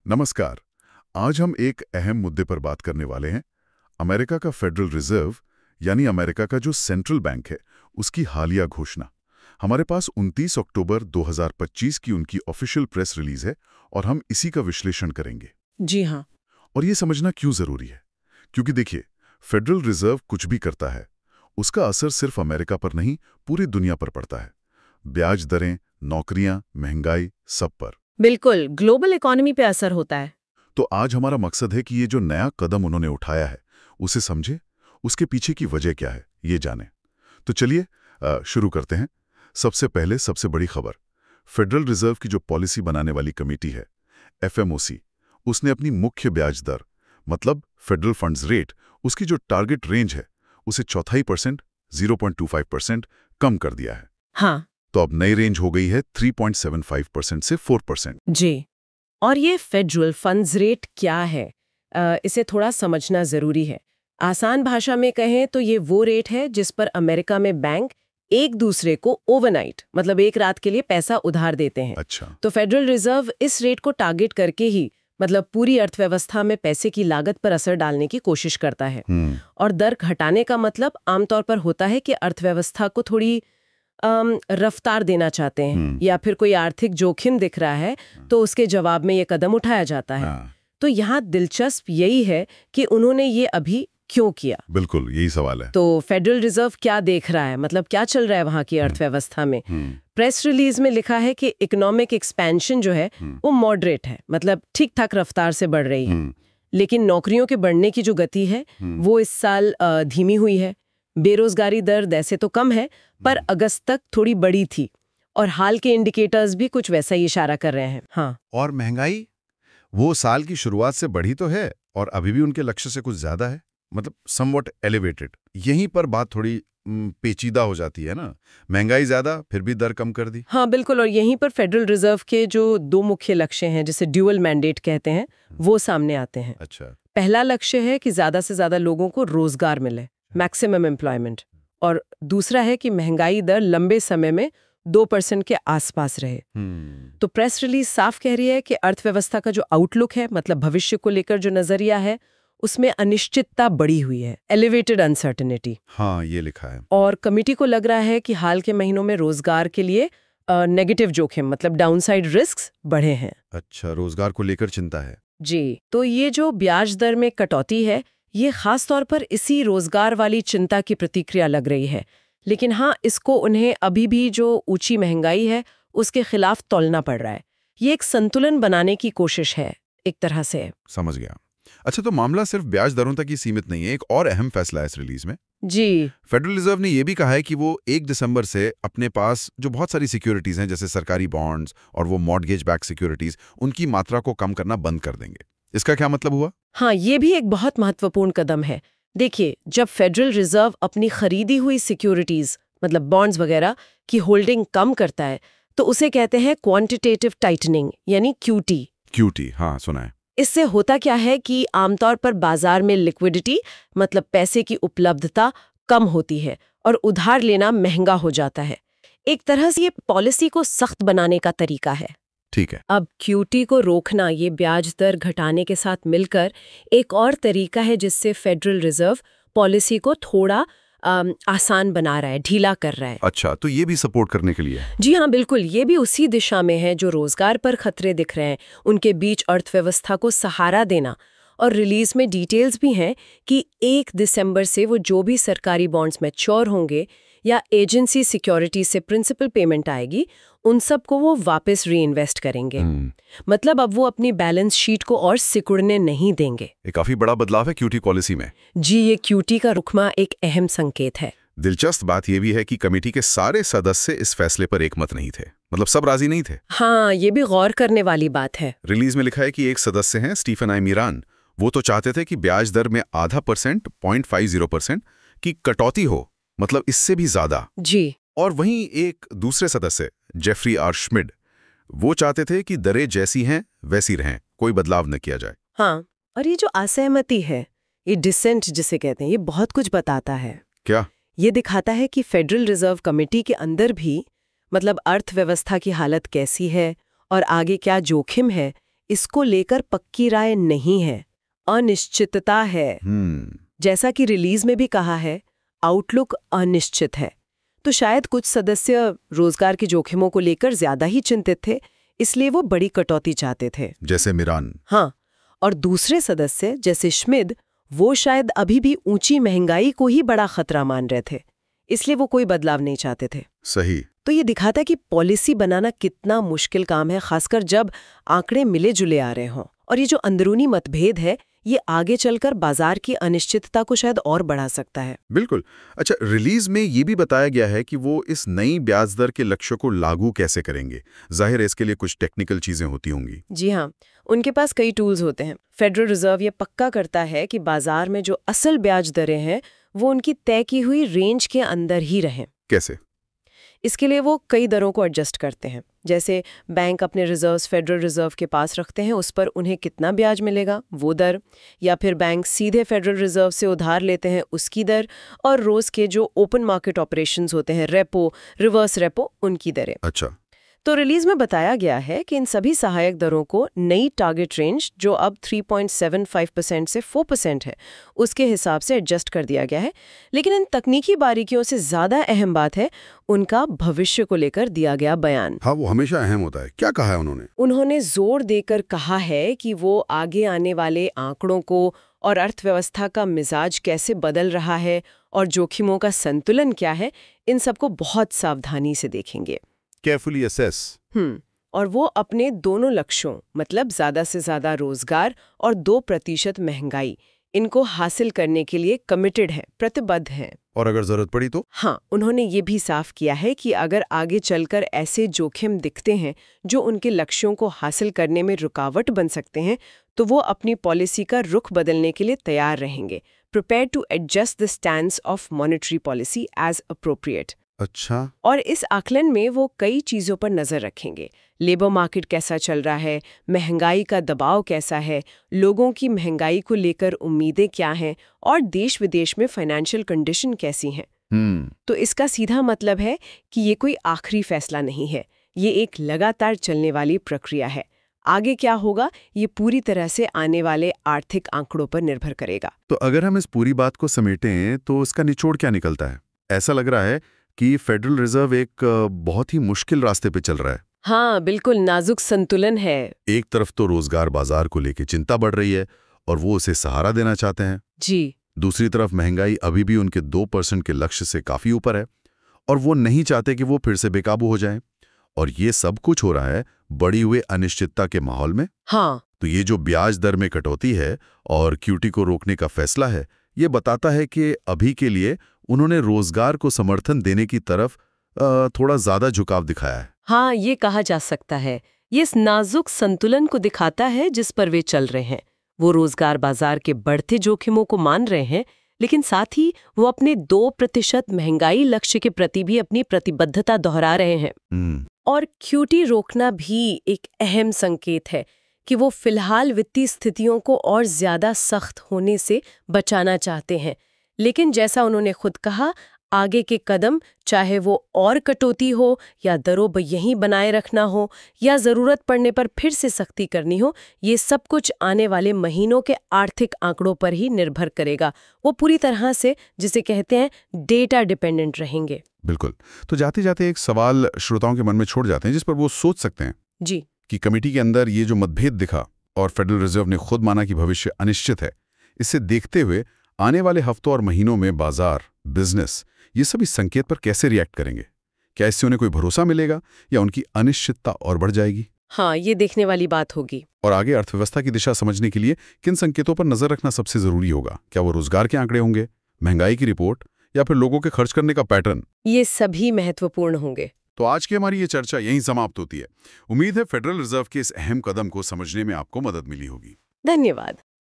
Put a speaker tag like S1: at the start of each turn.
S1: नमस्कार। आज हम एक अहम मुद्दे पर बात करने वाले हैं। अमेरिका का फेडरल रिजर्व यानी अमेरिका का जो सेंट्रल बैंक है, उसकी हालिया घोषणा। हमारे पास 29 अक्टूबर 2025 की उनकी ऑफिशियल प्रेस रिलीज है और हम इसी का विश्लेषण करेंगे।
S2: जी हाँ।
S1: और ये समझना क्यों जरूरी है, क्योंकि देखिए, फेडरल रिजर्व कुछ भी करता है, उसका असर सिर्फ अमेरिका पर नहीं, पूरी दुनिया पर पड़ता है। ब्याज दरें, नौकरियां, महंगाई, सब पर।
S2: बिल्कुल, ग्लोबल इकोनॉमी पे असर होता है।
S1: तो आज हमारा मकसद है कि ये जो नया कदम उन्होंने उठाया है, उसे समझे, उसके पीछे की वजह क्या है, ये जाने। तो चलिए शुरू करते हैं। सबसे पहले सबसे बड़ी खबर, फेडरल रिजर्व की जो पॉलिसी बनाने वाली कमेटी है, एफएमओसी, उसने अपनी मुख्य ब्याज दर, मतलब फेडरल फंड्स रेट, उसकी जो टारगेट रेंज है, उसे 0.25%, 0.25% कम कर दिया है।
S2: हाँ।
S1: तो अब नई रेंज हो गई है 3.75% से 4%।
S2: जी। और ये फेडरल फंड्स रेट क्या है? इसे थोड़ा समझना जरूरी है। आसान भाषा में कहें तो ये वो रेट है जिस पर अमेरिका में बैंक एक दूसरे को ओवरनाइट, मतलब एक रात के लिए पैसा उधार देते हैं।
S1: अच्छा।
S2: तो फेडरल रिजर्व इस रेट को टारगेट करके ही, मतलब पूरी अर्थव्यवस्था में पैसे की लागत पर असर डालने की कोशिश करता है। और दर घटाने का मतलब आमतौर पर होता है कि अर्थव्यवस्था को थोड़ी रफ्तार देना चाहते हैं, या फिर कोई आर्थिक जोखिम दिख रहा है तो उसके जवाब में ये कदम उठाया जाता है। तो यहाँ दिलचस्प यही है कि उन्होंने ये अभी क्यों किया।
S1: बिल्कुल, यही सवाल है।
S2: तो फेडरल रिजर्व क्या देख रहा है, मतलब क्या चल रहा है वहाँ की अर्थव्यवस्था में। प्रेस रिलीज में लिखा है कि इकोनॉमिक एक्सपेंशन जो है वो मॉडरेट है, मतलब ठीक ठाक रफ्तार से बढ़ रही है। लेकिन नौकरियों के बढ़ने की जो गति है वो इस साल धीमी हुई है। बेरोजगारी दर वैसे तो कम है, पर अगस्त तक थोड़ी बढ़ी थी, और हाल के इंडिकेटर्स भी कुछ वैसा ही इशारा कर रहे हैं। हाँ।
S3: और महंगाई, वो साल की शुरुआत से बढ़ी तो है और अभी भी उनके लक्ष्य से कुछ ज्यादा है, मतलब समवॉट एलिवेटेड। यहीं पर बात थोड़ी पेचीदा हो जाती है ना। महंगाई ज्यादा, फिर भी दर कम कर दी।
S2: हाँ बिल्कुल, और यहीं पर फेडरल रिजर्व के जो दो मुख्य लक्ष्य हैं, जिसे ड्यूअल मैंडेट कहते हैं, वो सामने आते हैं।
S3: अच्छा।
S2: पहला लक्ष्य है कि ज्यादा से ज्यादा लोगों को रोजगार मिले, मैक्सिमम एम्प्लॉयमेंट, और दूसरा है कि महंगाई दर लंबे समय में 2% के आसपास रहे। तो प्रेस रिलीज साफ कह रही है कि अर्थव्यवस्था का जो आउटलुक है, मतलब भविष्य को लेकर जो नजरिया है, उसमें अनिश्चितता बढ़ी हुई है, एलिवेटेड अनसर्टेनिटी।
S3: हाँ, ये लिखा है।
S2: और कमिटी को लग रहा है कि हाल के महीनों में रोजगार के लिए नेगेटिव जोखिम, मतलब डाउनसाइड रिस्क्स बढ़े हैं।
S3: अच्छा, रोजगार को लेकर चिंता है।
S2: जी, तो ये जो ब्याज दर में कटौती है, ये खास तौर पर इसी रोजगार वाली चिंता की प्रतिक्रिया लग रही है। लेकिन हाँ, इसको उन्हें अभी भी जो ऊंची महंगाई है उसके खिलाफ तौलना पड़ रहा है। ये एक संतुलन बनाने की कोशिश है, एक तरह से।
S3: समझ गया। अच्छा, तो मामला सिर्फ ब्याज दरों तक ही सीमित नहीं है, एक और अहम फैसला है इस रिलीज में।
S2: जी।
S3: फेडरल रिजर्व ने यह भी कहा है कि वो 1 दिसंबर से अपने पास जो बहुत सारी सिक्योरिटीज हैं, जैसे सरकारी बॉन्ड्स और वो मॉर्गेज बैक सिक्योरिटीज, उनकी मात्रा को कम करना बंद कर देंगे। इसका क्या मतलब हुआ?
S2: हाँ, ये भी एक बहुत महत्वपूर्ण कदम है। देखिए, जब फेडरल रिजर्व अपनी खरीदी हुई सिक्योरिटीज, मतलब बॉन्ड्स वगैरह की होल्डिंग कम करता है, तो उसे कहते हैं क्वांटिटेटिव टाइटनिंग, यानी क्यूटी।
S3: क्यूटी, हाँ सुना है।
S2: इससे होता क्या है कि आमतौर पर बाजार में लिक्विडिटी, मतलब पैसे की उपलब्धता, कम होती है और उधार लेना महंगा हो जाता है। एक तरह से ये पॉलिसी को सख्त बनाने का तरीका है।
S3: ठीक है।
S2: अब क्यूटी को रोकना, ये ब्याज दर घटाने के साथ मिलकर एक और तरीका है जिससे फेडरल रिजर्व पॉलिसी को थोड़ा आसान बना रहा है, ढीला कर रहा है।
S3: अच्छा, तो ये भी सपोर्ट करने के लिए?
S2: जी हाँ बिल्कुल, ये भी उसी दिशा में है। जो रोजगार पर खतरे दिख रहे हैं, उनके बीच अर्थव्यवस्था को सहारा देना। और रिलीज में डिटेल्स भी हैं कि 1 दिसंबर से वो जो भी सरकारी बॉन्ड्स मैच्योर होंगे या एजेंसी सिक्योरिटी से प्रिंसिपल पेमेंट आएगी, उन सब को वो वापस री इन्वेस्ट करेंगे। मतलब अब वो अपनी बैलेंस शीट को और सिकुड़ने नहीं देंगे।
S3: ये काफी बड़ा बदलाव है क्यूटी पॉलिसी में।
S2: जी, ये क्यूटी का रुखमा एक अहम संकेत है।
S3: दिलचस्प बात यह भी है कि कमेटी के सारे सदस्य इस फैसले पर एकमत नहीं थे, मतलब सब राजी नहीं थे।
S2: हाँ, ये भी गौर करने वाली बात है।
S3: रिलीज में लिखा है कि एक सदस्य हैं स्टीफन आई मीरान, वो तो चाहते थे कि ब्याज दर में 0.5%, 0.50% की कटौती हो, मतलब इससे भी ज्यादा।
S2: जी।
S3: और वहीं एक दूसरे सदस्य जेफरी आर श्मिड, वो चाहते थे कि दरें जैसी हैं वैसी रहें, कोई बदलाव न किया जाए।
S2: हाँ, और ये जो असहमति है, ये डिसेंट जिसे कहते हैं, ये बहुत कुछ बताता है।
S3: क्या?
S2: ये दिखाता है कि फेडरल रिजर्व कमेटी के अंदर भी, मतलब अर्थव्यवस्था की हालत कैसी है और आगे क्या जोखिम है, इसको लेकर पक्की राय नहीं है, अनिश्चितता है। जैसा कि रिलीज में भी कहा है, आउटलुक अनिश्चित है। तो शायद कुछ सदस्य रोजगार के जोखिमों को लेकर ज्यादा ही चिंतित थे, इसलिए वो बड़ी कटौती चाहते थे।
S1: जैसे मिरान।
S2: हाँ, और दूसरे सदस्य जैसे श्मिद, वो शायद अभी भी ऊंची महंगाई को ही बड़ा खतरा मान रहे थे, इसलिए वो कोई बदलाव नहीं चाहते थे।
S1: सही।
S2: तो ये दिखाता है कि पॉलिसी बनाना कितना मुश्किल काम है, खासकर जब आंकड़े मिले जुले आ रहे हों। और ये जो अंदरूनी मतभेद है, ये आगे चलकर बाजार की अनिश्चितता को शायद और बढ़ा सकता है।
S1: बिल्कुल। अच्छा, रिलीज में ये भी बताया गया है कि वो इस नई ब्याज दर के लक्ष्य को लागू कैसे करेंगे। जाहिर है इसके लिए कुछ टेक्निकल चीजें होती होंगी।
S2: जी हाँ, उनके पास कई टूल्स होते हैं। फेडरल रिजर्व ये पक्का करता है कि बाजार में जो असल ब्याज दरें हैं वो उनकी तय की हुई रेंज के अंदर ही रहें।
S1: कैसे?
S2: इसके लिए वो कई दरों को एडजस्ट करते हैं। जैसे बैंक अपने रिजर्व्स फेडरल रिजर्व के पास रखते हैं, उस पर उन्हें कितना ब्याज मिलेगा वो दर, या फिर बैंक सीधे फेडरल रिजर्व से उधार लेते हैं उसकी दर, और रोज के जो ओपन मार्केट ऑपरेशंस होते हैं, रेपो, रिवर्स रेपो, उनकी दरें।
S1: अच्छा।
S2: तो रिलीज में बताया गया है कि इन सभी सहायक दरों को नई टारगेट रेंज, जो अब 3.75% से 4% है, उसके हिसाब से एडजस्ट कर दिया गया है। लेकिन इन तकनीकी बारीकियों से ज्यादा अहम बात है उनका भविष्य को लेकर दिया गया बयान।
S1: हाँ, वो हमेशा अहम होता है। क्या कहा है उन्होंने?
S2: उन्होंने जोर देकर कहा है कि वो आगे आने वाले आंकड़ों को और अर्थव्यवस्था का मिजाज कैसे बदल रहा है और जोखिमों का संतुलन क्या है, इन सबको बहुत सावधानी से देखेंगे।
S3: Carefully assess.
S2: और वो अपने दोनों लक्ष्यों, मतलब ज्यादा से ज्यादा रोजगार और 2% महंगाई, इनको हासिल करने के लिए कमिटेड है, प्रतिबद्ध हैं।
S3: और अगर जरूरत पड़ी तो?
S2: हाँ, उन्होंने ये भी साफ किया है कि अगर आगे चलकर ऐसे जोखिम दिखते हैं जो उनके लक्ष्यों को हासिल करने में रुकावट बन सकते हैं, तो वो अपनी पॉलिसी का रुख बदलने के लिए तैयार रहेंगे, prepare to adjust the stance of monetary policy as appropriate.
S3: अच्छा।
S2: और इस आकलन में वो कई चीजों पर नजर रखेंगे। लेबर मार्केट कैसा चल रहा है, महंगाई का दबाव कैसा है, लोगों की महंगाई को लेकर उम्मीदें क्या हैं, और देश विदेश में फाइनेंशियल कंडीशन कैसी हैं। तो इसका सीधा मतलब है कि ये कोई आखिरी फैसला नहीं है, ये एक लगातार चलने वाली प्रक्रिया है। आगे क्या होगा, ये पूरी तरह से आने वाले आर्थिक आंकड़ों पर निर्भर करेगा।
S1: तो अगर हम इस पूरी बात को समेटें तो इसका निचोड़ क्या निकलता है? ऐसा लग रहा है कि फेडरल रिजर्व एक बहुत ही मुश्किल रास्ते पे चल रहा है।
S2: हाँ, बिल्कुल नाजुक संतुलन है।
S1: एक तरफ तो रोजगार बाजार को लेकर चिंता बढ़ रही है और वो उसे सहारा देना चाहते हैं।
S2: जी।
S1: दूसरी तरफ महंगाई अभी भी उनके 2% के लक्ष्य से काफी ऊपर है और वो नहीं चाहते कि वो फिर से बेकाबू हो जाएं। और ये सब कुछ हो रहा है बढ़ी हुई अनिश्चितता के माहौल में।
S2: हाँ।
S1: तो ये जो ब्याज दर में कटौती है और क्यूटी को रोकने का फैसला है, ये बताता है कि अभी के लिए उन्होंने रोजगार को समर्थन देने की तरफ थोड़ा ज्यादा झुकाव दिखाया है।
S2: हाँ, ये कहा जा सकता है। ये इस नाजुक संतुलन को दिखाता है जिस पर वे चल रहे हैं। वो रोजगार बाजार के बढ़ते जोखिमों को मान रहे हैं, लेकिन साथ ही वो अपने 2% महंगाई लक्ष्य के प्रति भी अपनी प्रतिबद्धता दोहरा रहे हैं। और क्यूटी रोकना भी एक अहम संकेत है कि वो फिलहाल वित्तीय स्थितियों को और ज्यादा सख्त होने से बचाना चाहते हैं। लेकिन जैसा उन्होंने खुद कहा, आगे के कदम, चाहे वो और कटौती हो या दरों पर यहीं बनाए रखना हो या जरूरत पड़ने पर फिर से सख्ती करनी हो, ये सब कुछ आने वाले महीनों के आर्थिक आंकड़ों पर ही निर्भर करेगा। वो पूरी तरह से, जिसे कहते हैं, डेटा डिपेंडेंट रहेंगे।
S1: बिल्कुल। तो जाते जाते एक सवाल श्रोताओं के मन में छोड़ जाते हैं जिस पर वो सोच सकते हैं
S2: जी,
S1: कि कमेटी के अंदर ये जो मतभेद दिखा और फेडरल रिजर्व ने खुद माना कि भविष्य अनिश्चित है, इसे देखते हुए आने वाले हफ्तों और महीनों में बाजार, बिजनेस, ये सभी संकेत पर कैसे रिएक्ट करेंगे? क्या इससे उन्हें कोई भरोसा मिलेगा या उनकी अनिश्चितता और बढ़ जाएगी?
S2: हाँ, ये देखने वाली बात होगी।
S1: और आगे अर्थव्यवस्था की दिशा समझने के लिए किन संकेतों पर नजर रखना सबसे जरूरी होगा? क्या वो रोजगार के आंकड़े होंगे, महंगाई की रिपोर्ट, या फिर लोगों के खर्च करने का पैटर्न?
S2: ये सभी महत्वपूर्ण होंगे।
S1: तो आज की हमारी ये चर्चा यहीं समाप्त होती है। उम्मीद है फेडरल रिजर्व के इस अहम कदम को समझने में आपको मदद मिली होगी।
S2: धन्यवाद।